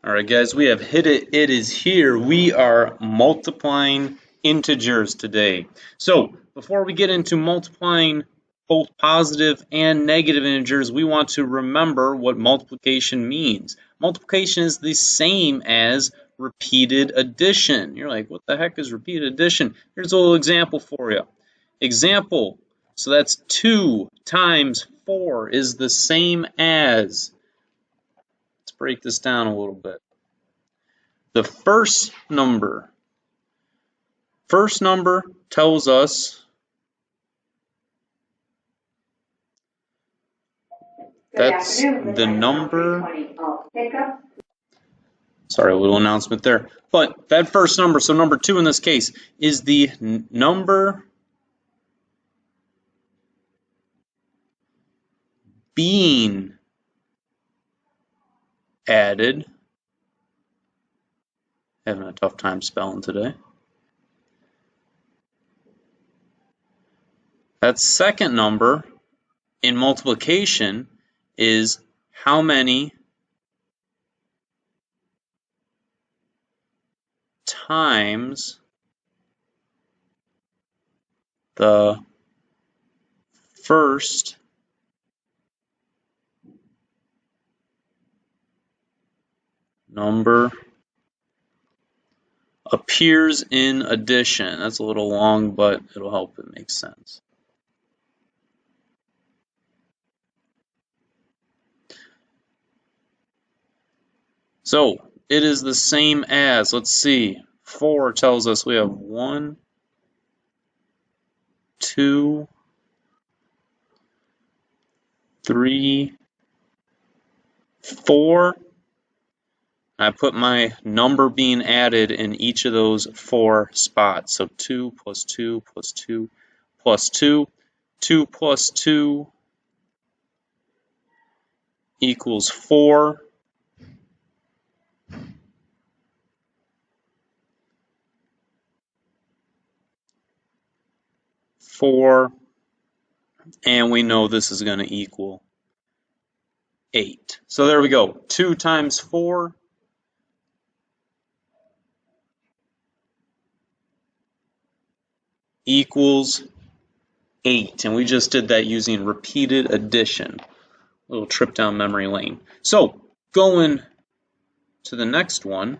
All right, guys, we have hit it. It is here. We are multiplying integers today. So before we get into multiplying both positive and negative integers, we want to remember what multiplication means. Multiplication is the same as repeated addition. You're like, what the heck is repeated addition? Here's a little example for you. Example, so that's 2 times 4 is the same as, let's break this down a little bit. The first number tells us that's the number. Sorry, a little announcement there. But that first number, so number 2 in this case, is the number being added. Having a tough time spelling today. That second number in multiplication is how many times the first number appears in addition. That's a little long, but it'll help it make sense. So it is the same as, let's see, 4 tells us we have 1, 2, 3, 4. I put my number being added in each of those 4 spots. So 2 plus 2 plus 2 plus 2. 2 plus 2 equals 4. And we know this is going to equal 8. So there we go. 2 times 4 equals 8. And we just did that using repeated addition. A little trip down memory lane. So going to the next one,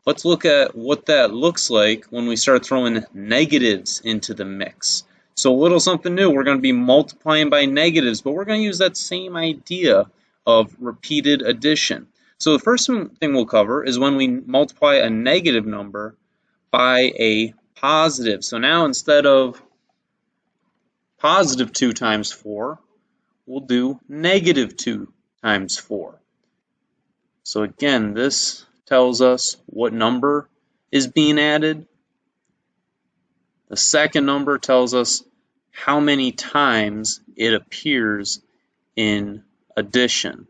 let's look at what that looks like when we start throwing negatives into the mix. So a little something new, we're going to be multiplying by negatives, but we're going to use that same idea of repeated addition. So the first thing we'll cover is when we multiply a negative number by a positive. So now instead of positive 2 times 4, we'll do negative 2 times 4. So again, this tells us what number is being added. The second number tells us how many times it appears in addition.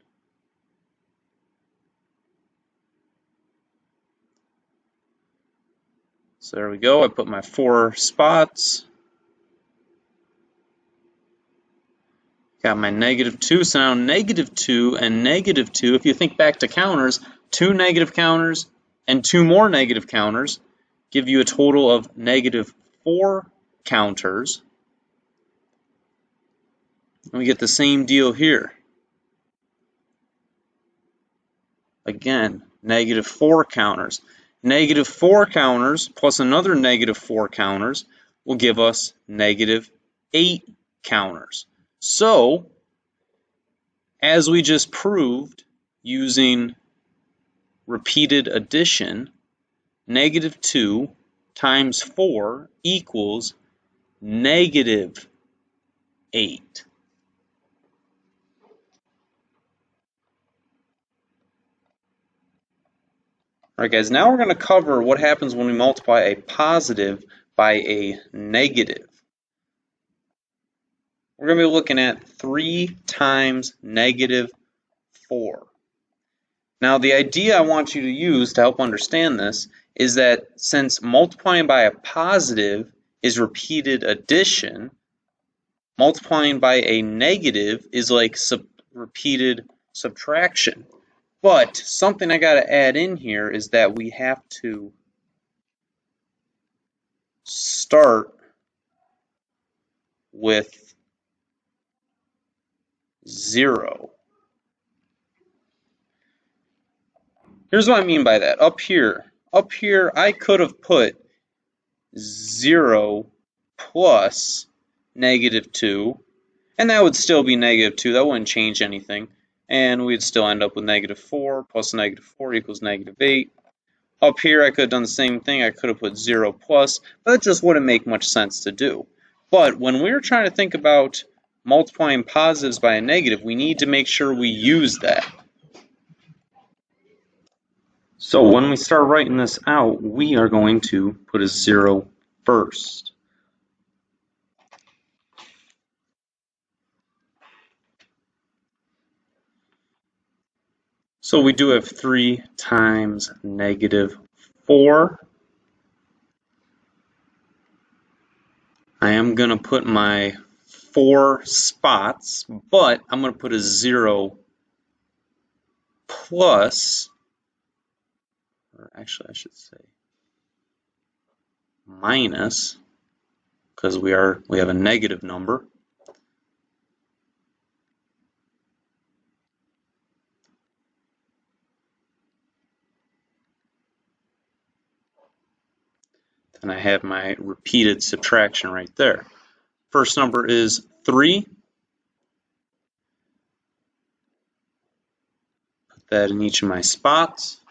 So there we go. I put my 4 spots. Got my negative 2. So now negative 2 and negative 2, if you think back to counters, 2 negative counters and 2 more negative counters give you a total of negative 4 counters. And we get the same deal here. Again, negative 4 counters. Negative 4 counters plus another negative 4 counters will give us negative 8 counters. So, as we just proved using repeated addition, negative 2 times 4 equals negative 8. All right, guys, now we're going to cover what happens when we multiply a positive by a negative. We're going to be looking at 3 times negative 4. Now, the idea I want you to use to help understand this is that since multiplying by a positive is repeated addition, multiplying by a negative is like repeated subtraction. But something I got to add in here is that we have to start with 0. Here's what I mean by that. Up here I could have put 0 plus -2, and that would still be -2. That wouldn't change anything. And we'd still end up with -4 plus -4 equals -8. Up here, I could have done the same thing. I could have put 0 plus, but that just wouldn't make much sense to do. But when we're trying to think about multiplying positives by a negative, we need to make sure we use that. So when we start writing this out, we are going to put a 0 first. So we do have 3 times -4. I am going to put my 4 spots, but I'm going to put a 0 plus, or actually I should say minus, because we have a negative number. And I have my repeated subtraction right there. First number is 3. Put that in each of my spots.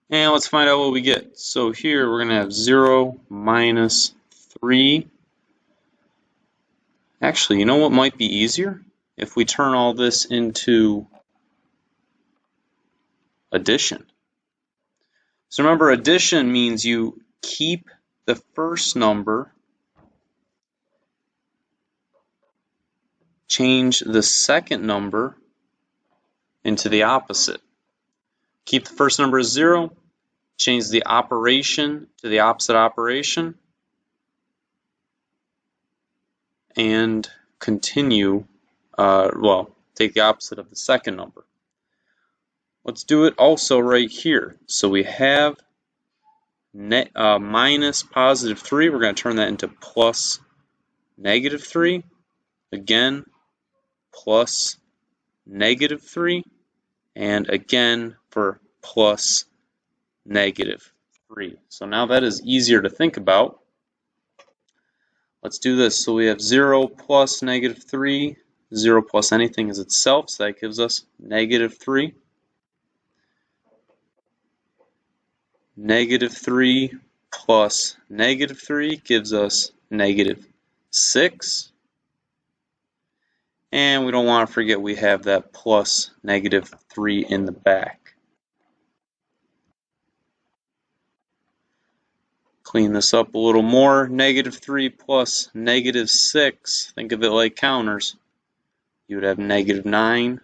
And let's find out what we get. So here we're going to have 0 minus 3. Actually, you know what might be easier? If we turn all this into addition. So remember, addition means you keep the first number, change the second number into the opposite. Keep the first number as 0, change the operation to the opposite operation, and continue, take the opposite of the second number. Let's do it also right here. So we have minus positive 3. We're going to turn that into plus -3. Again, plus -3. And again for plus -3. So now that is easier to think about. Let's do this. So we have 0 plus -3. 0 plus anything is itself, so that gives us -3. -3 plus -3 gives us -6. And we don't want to forget we have that plus -3 in the back. Clean this up a little more. -3 plus -6. Think of it like counters. You would have -9.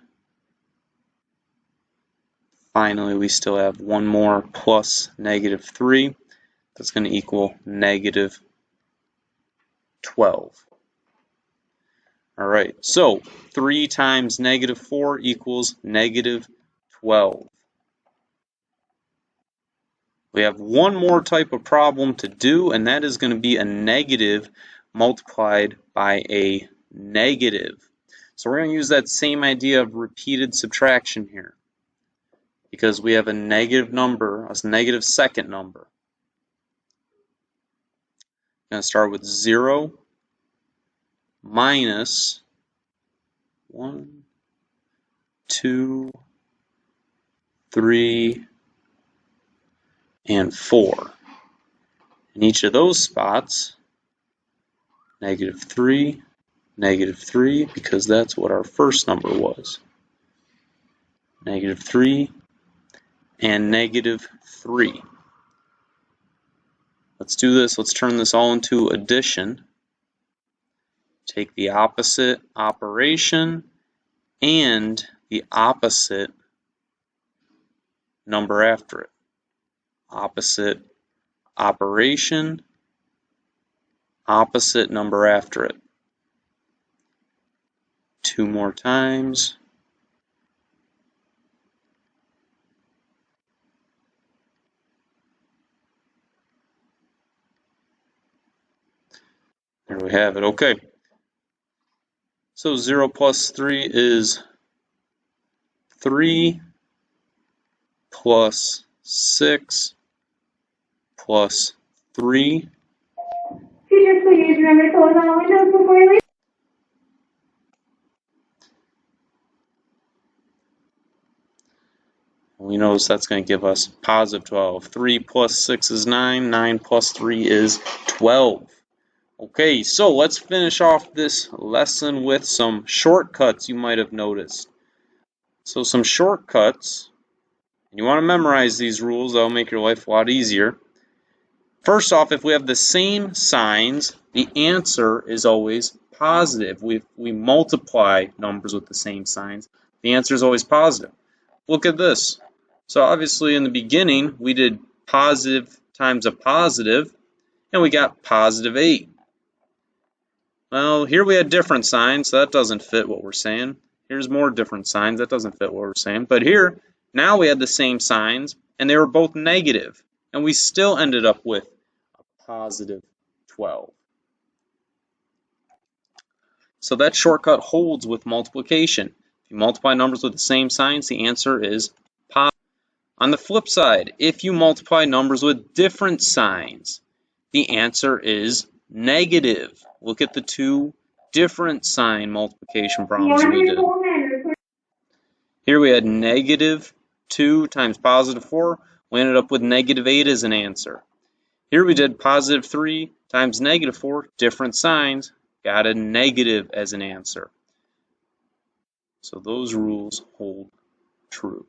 Finally, we still have one more plus -3. That's going to equal -12. All right, so 3 times -4 equals -12. We have one more type of problem to do, and that is going to be a negative multiplied by a negative. So we're going to use that same idea of repeated subtraction here, because we have a negative number, a negative second number. I'm going to start with 0 minus 1, 2, 3, and 4. In each of those spots, -3, -3, because that's what our first number was. -3 and -3. Let's do this. Let's turn this all into addition. Take the opposite operation and the opposite number after it. Opposite operation, opposite number after it. 2 more times. There we have it. Okay. So 0 plus 3 is 3 plus 6 plus 3. Teachers, please remember to close all windows before you leave. We notice that's going to give us positive 12. 3 plus 6 is 9. 9 plus 3 is 12. Okay, so let's finish off this lesson with some shortcuts you might have noticed. So some shortcuts. You want to memorize these rules. That'll make your life a lot easier. First off, if we have the same signs, the answer is always positive. We multiply numbers with the same signs. The answer is always positive. Look at this. So obviously in the beginning, we did positive times a positive, and we got positive 8. Well, here we had different signs, so that doesn't fit what we're saying. Here's more different signs, that doesn't fit what we're saying. But here, now we had the same signs, and they were both negative, and we still ended up with a positive 12. So that shortcut holds with multiplication. If you multiply numbers with the same signs, the answer is positive. On the flip side, if you multiply numbers with different signs, the answer is negative. Look at the two different sign multiplication problems we did. Here we had negative 2 times positive 4. We ended up with negative 8 as an answer. Here we did positive 3 times negative 4, different signs, got a negative as an answer. So those rules hold true.